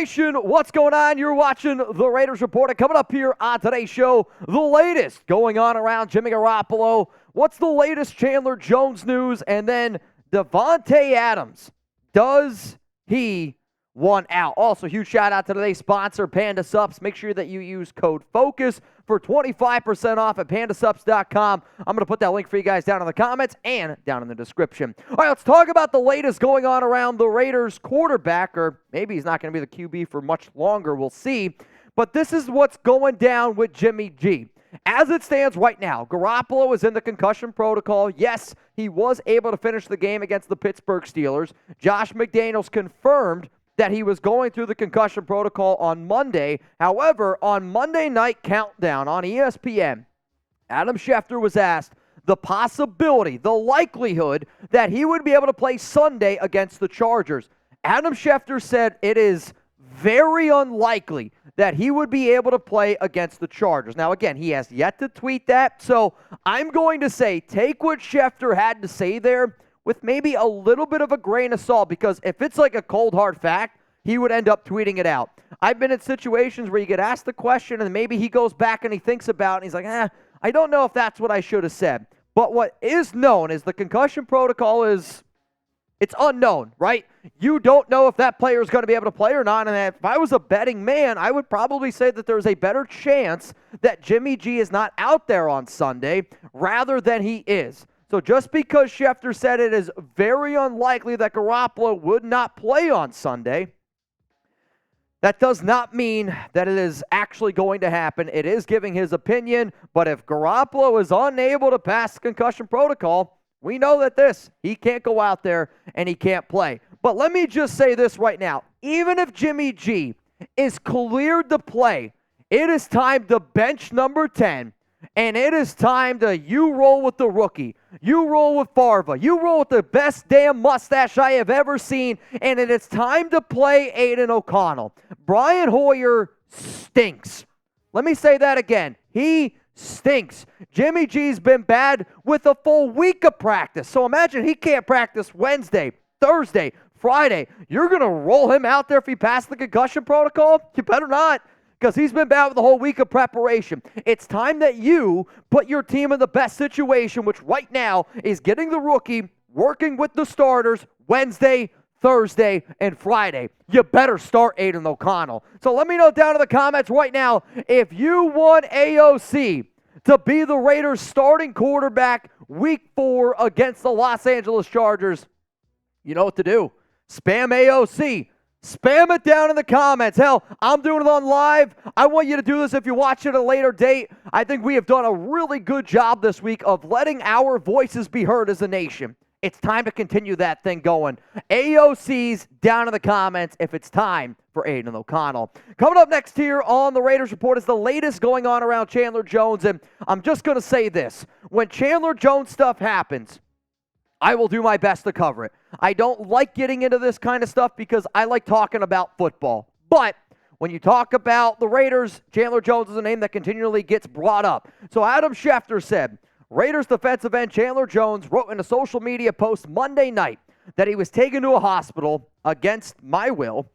Nation, what's going on? You're watching the Raiders Report. And coming up here on today's show, the latest going on around Jimmy Garoppolo. What's the latest Chandler Jones news? And then Davante Adams. Does he want out? Also, huge shout out to today's sponsor, Panda Supps. Make sure that you use code FOCUS for 25% off at pandasupps.com. I'm going to put that link for you guys down in the comments and down in the description. All right, let's talk about the latest going on around the Raiders quarterback, or maybe he's not going to be the QB for much longer. We'll see. But this is what's going down with Jimmy G. As it stands right now, Garoppolo is in the concussion protocol. Yes, he was able to finish the game against the Pittsburgh Steelers. Josh McDaniels confirmed that he was going through the concussion protocol on Monday. However, on Monday Night Countdown on ESPN, Adam Schefter was asked the possibility, the likelihood that he would be able to play Sunday against the Chargers. Adam Schefter said it is very unlikely that he would be able to play against the Chargers. Now, again, he has yet to tweet that, so I'm going to say take what Schefter had to say there with maybe a little bit of a grain of salt, because if it's like a cold, hard fact, he would end up tweeting it out. I've been in situations where you get asked the question, and maybe he goes back and he thinks about it, and he's like, I don't know if that's what I should have said. But what is known is the concussion protocol is, it's unknown, right? You don't know if that player is going to be able to play or not, and if I was a betting man, I would probably say that there's a better chance that Jimmy G is not out there on Sunday rather than he is. So just because Schefter said it is very unlikely that Garoppolo would not play on Sunday, that does not mean that it is actually going to happen. It is giving his opinion, but if Garoppolo is unable to pass the concussion protocol, we know that he can't go out there and he can't play. But let me just say this right now. Even if Jimmy G is cleared to play, it is time to bench number 10. And it is time to you roll with the rookie. You roll with Farva. You roll with the best damn mustache I have ever seen. And it is time to play Aidan O'Connell. Brian Hoyer stinks. Let me say that again. He stinks. Jimmy G's been bad with a full week of practice. So imagine he can't practice Wednesday, Thursday, Friday. You're going to roll him out there if he passed the concussion protocol? You better not, because he's been bad with the whole week of preparation. It's time that you put your team in the best situation, which right now is getting the rookie working with the starters Wednesday, Thursday, and Friday. You better start Aidan O'Connell. So let me know down in the comments right now if you want AOC to be the Raiders' starting quarterback week 4 against the Los Angeles Chargers. You know what to do. Spam AOC. Spam it down in the comments. Hell, I'm doing it on live. I want you to do this if you watch it at a later date. I think we have done a really good job this week of letting our voices be heard as a nation. It's time to continue that thing going. AOC's down in the comments if it's time for Aidan O'Connell. Coming up next here on the Raiders Report is the latest going on around Chandler Jones. And I'm just going to say this. When Chandler Jones stuff happens, I will do my best to cover it. I don't like getting into this kind of stuff because I like talking about football. But when you talk about the Raiders, Chandler Jones is a name that continually gets brought up. So Adam Schefter said, Raiders defensive end Chandler Jones wrote in a social media post Monday night that he was taken to a hospital against my will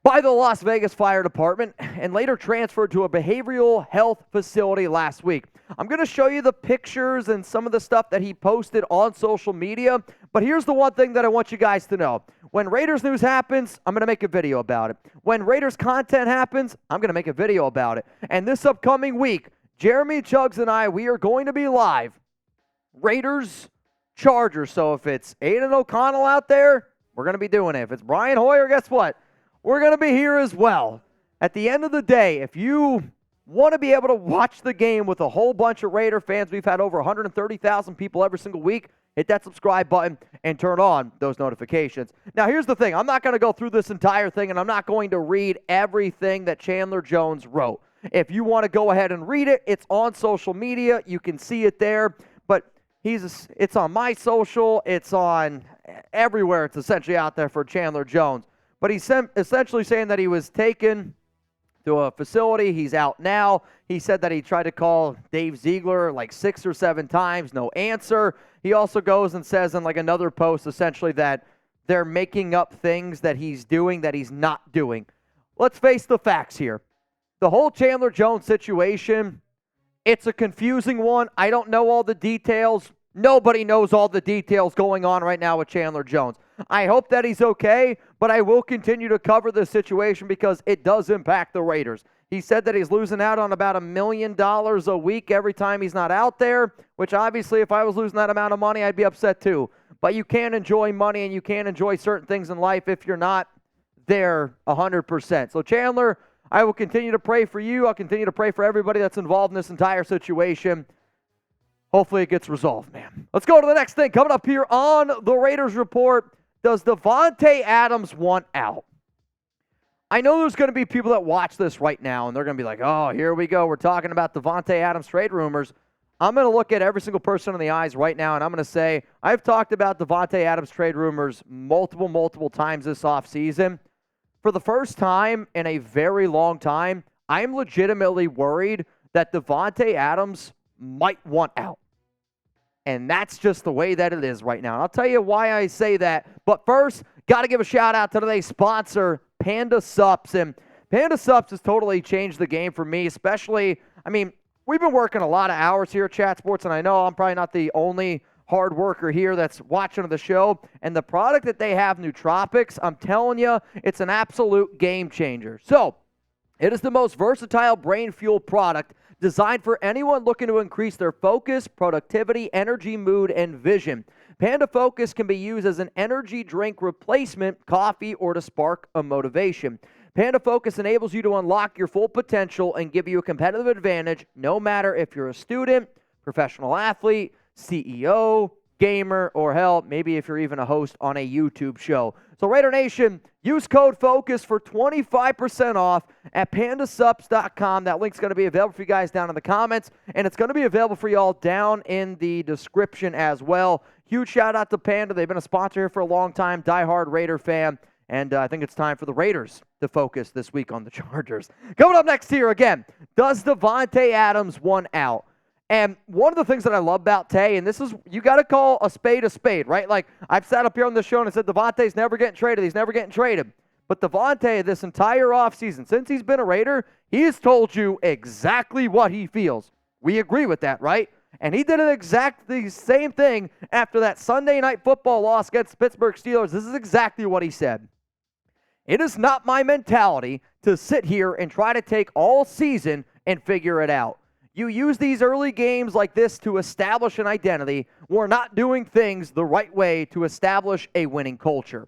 by the Las Vegas Fire Department and later transferred to a behavioral health facility last week. I'm going to show you the pictures and some of the stuff that he posted on social media, but here's the one thing that I want you guys to know. When Raiders news happens, I'm going to make a video about it. When Raiders content happens, I'm going to make a video about it. And this upcoming week, Jeremy Chuggs and I, we are going to be live. Raiders, Chargers. So if it's Aidan O'Connell out there, we're going to be doing it. If it's Brian Hoyer, guess what? We're going to be here as well. At the end of the day, if you want to be able to watch the game with a whole bunch of Raider fans, we've had over 130,000 people every single week. Hit that subscribe button and turn on those notifications. Now, here's the thing. I'm not going to go through this entire thing, and I'm not going to read everything that Chandler Jones wrote. If you want to go ahead and read it, it's on social media. You can see it there. But it's on my social. It's on everywhere. It's essentially out there for Chandler Jones. But he's essentially saying that he was taken to a facility. He's out now. He said that he tried to call Dave Ziegler like 6 or 7 times. No answer. He also goes and says in like another post essentially that they're making up things that he's doing that he's not doing. let's face the facts here. The whole Chandler Jones situation, it's a confusing one. I don't know all the details. Nobody knows all the details going on right now with Chandler Jones. I hope that he's okay, but I will continue to cover this situation because it does impact the Raiders. He said that he's losing out on about $1 million a week every time he's not out there, which obviously if I was losing that amount of money, I'd be upset too. But you can't enjoy money and you can't enjoy certain things in life if you're not there 100%. So Chandler, I will continue to pray for you. I'll continue to pray for everybody that's involved in this entire situation. Hopefully it gets resolved, man. Let's go to the next thing. Coming up here on the Raiders Report, does Davante Adams want out? I know there's going to be people that watch this right now, and they're going to be like, oh, here we go. We're talking about Davante Adams trade rumors. I'm going to look at every single person in the eyes right now, and I'm going to say I've talked about Davante Adams trade rumors multiple times this offseason. For the first time in a very long time, I'm legitimately worried that Davante Adams might want out. And that's just the way that it is right now. And I'll tell you why I say that. But first, got to give a shout out to today's sponsor, Panda Sups. And Panda Sups has totally changed the game for me, especially, we've been working a lot of hours here at Chat Sports, and I know I'm probably not the only hard worker here that's watching the show. And the product that they have, Nootropics, I'm telling you, it's an absolute game changer. So, it is the most versatile brain fuel product designed for anyone looking to increase their focus, productivity, energy, mood, and vision. Panda Focus can be used as an energy drink replacement, coffee, or to spark a motivation. Panda Focus enables you to unlock your full potential and give you a competitive advantage no matter if you're a student, professional athlete, CEO, gamer, or hell, maybe if you're even a host on a YouTube show. So Raider Nation, use code FOCUS for 25% off at pandasups.com. That link's going to be available for you guys down in the comments, and it's going to be available for y'all down in the description as well. Huge shout out to Panda. They've been a sponsor here for a long time, diehard Raider fan, and I think it's time for the Raiders to focus this week on the Chargers. Coming up next here again, does Davante Adams want out? And one of the things that I love about Tay, and this is, you got to call a spade, right? Like, I've sat up here on the show and I said, Davante's never getting traded. He's never getting traded. But Davante, this entire offseason, since he's been a Raider, he has told you exactly what he feels. We agree with that, right? And he did an exactly same thing after that Sunday Night Football loss against the Pittsburgh Steelers. This is exactly what he said. It is not my mentality to sit here and try to take all season and figure it out. You use these early games like this to establish an identity. We're not doing things the right way to establish a winning culture.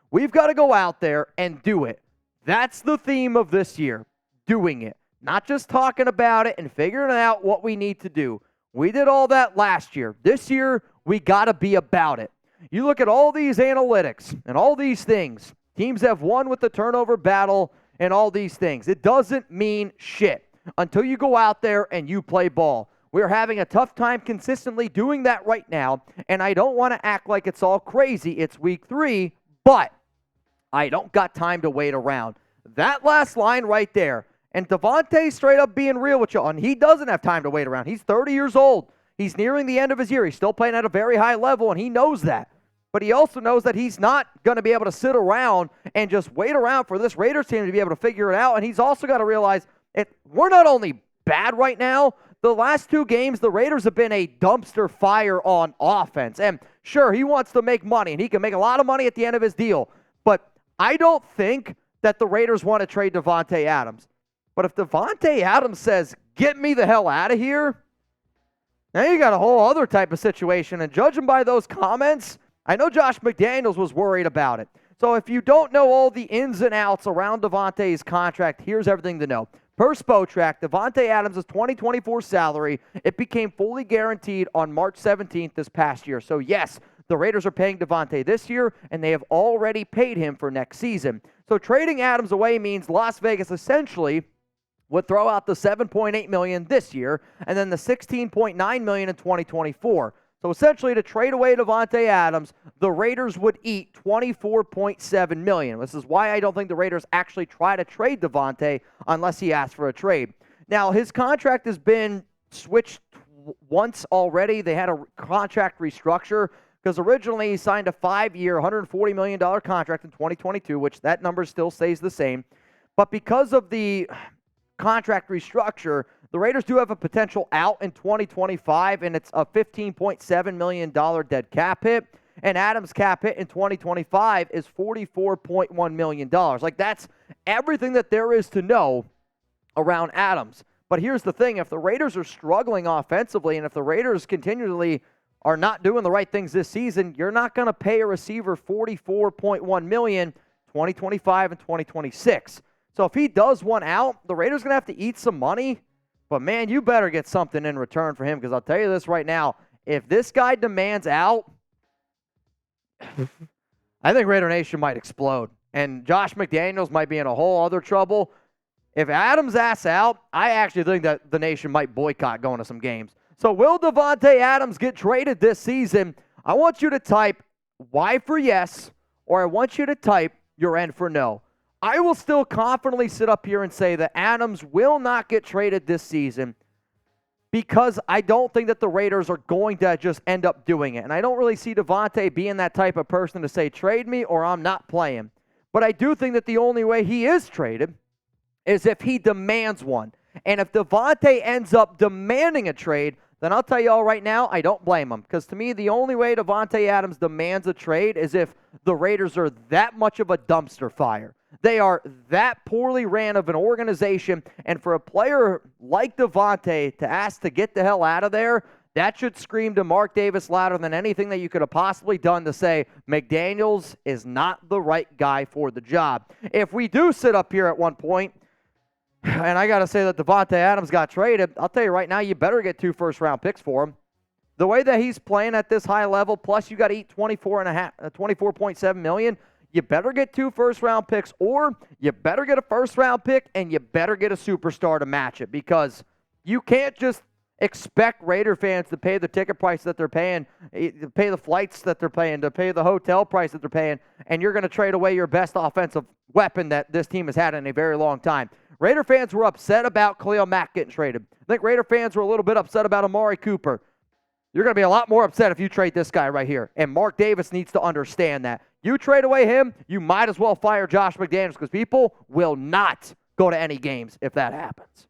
We've got to go out there and do it. That's the theme of this year, doing it. Not just talking about it and figuring out what we need to do. We did all that last year. This year, we got to be about it. You look at all these analytics and all these things. Teams have won with the turnover battle and all these things. It doesn't mean shit until you go out there and you play ball. We're having a tough time consistently doing that right now, and I don't want to act like it's all crazy. It's week 3, but I don't got time to wait around. That last line right there, and Davante straight up being real with you, and he doesn't have time to wait around. He's 30 years old. He's nearing the end of his year. He's still playing at a very high level, and he knows that. But he also knows that he's not going to be able to sit around and just wait around for this Raiders team to be able to figure it out, and he's also got to realize we're not only bad right now, the last 2 games, the Raiders have been a dumpster fire on offense. And sure, he wants to make money, and he can make a lot of money at the end of his deal. But I don't think that the Raiders want to trade Davante Adams. But if Davante Adams says, get me the hell out of here, now you got a whole other type of situation. And judging by those comments, I know Josh McDaniels was worried about it. So if you don't know all the ins and outs around Davante's contract, here's everything to know. Per Spotrac, Davante Adams' 2024 salary, it became fully guaranteed on March 17th this past year. So yes, the Raiders are paying Davante this year, and they have already paid him for next season. So trading Adams away means Las Vegas essentially would throw out the $7.8 million this year, and then the $16.9 million in 2024. So essentially, to trade away Davante Adams, the Raiders would eat $24.7 million. This is why I don't think the Raiders actually try to trade Davante unless he asks for a trade. Now, his contract has been switched once already. They had a contract restructure because originally he signed a 5-year, $140 million contract in 2022, which that number still stays the same. But because of the contract restructure, the Raiders do have a potential out in 2025, and it's a $15.7 million dead cap hit. And Adams' cap hit in 2025 is $44.1 million. Like, that's everything that there is to know around Adams. But here's the thing. If the Raiders are struggling offensively, and if the Raiders continually are not doing the right things this season, you're not going to pay a receiver $44.1 million 2025 and 2026. So if he does one out, the Raiders are going to have to eat some money. But, man, you better get something in return for him, because I'll tell you this right now. If this guy demands out, I think Raider Nation might explode. And Josh McDaniels might be in a whole other trouble. If Adams asks out, I actually think that the nation might boycott going to some games. So will Davante Adams get traded this season? I want you to type Y for yes, or I want you to type your N for no. I will still confidently sit up here and say that Adams will not get traded this season, because I don't think that the Raiders are going to just end up doing it. And I don't really see Davante being that type of person to say, trade me or I'm not playing. But I do think that the only way he is traded is if he demands one. And if Davante ends up demanding a trade, then I'll tell you all right now, I don't blame him. Because to me, the only way Davante Adams demands a trade is if the Raiders are that much of a dumpster fire. They are that poorly ran of an organization, and for a player like Davante to ask to get the hell out of there, that should scream to Mark Davis louder than anything that you could have possibly done to say McDaniels is not the right guy for the job. If we do sit up here at one point, and I got to say that Davante Adams got traded, I'll tell you right now, you better get 2 first-round picks for him. The way that he's playing at this high level, plus you got to eat $24.7 million, you better get 2 first-round picks, or you better get a first-round pick, and you better get a superstar to match it, because you can't just expect Raider fans to pay the ticket price that they're paying, to pay the flights that they're paying, to pay the hotel price that they're paying, and you're going to trade away your best offensive weapon that this team has had in a very long time. Raider fans were upset about Khalil Mack getting traded. I think Raider fans were a little bit upset about Amari Cooper. You're going to be a lot more upset if you trade this guy right here, and Mark Davis needs to understand that. You trade away him, you might as well fire Josh McDaniels, because people will not go to any games if that happens.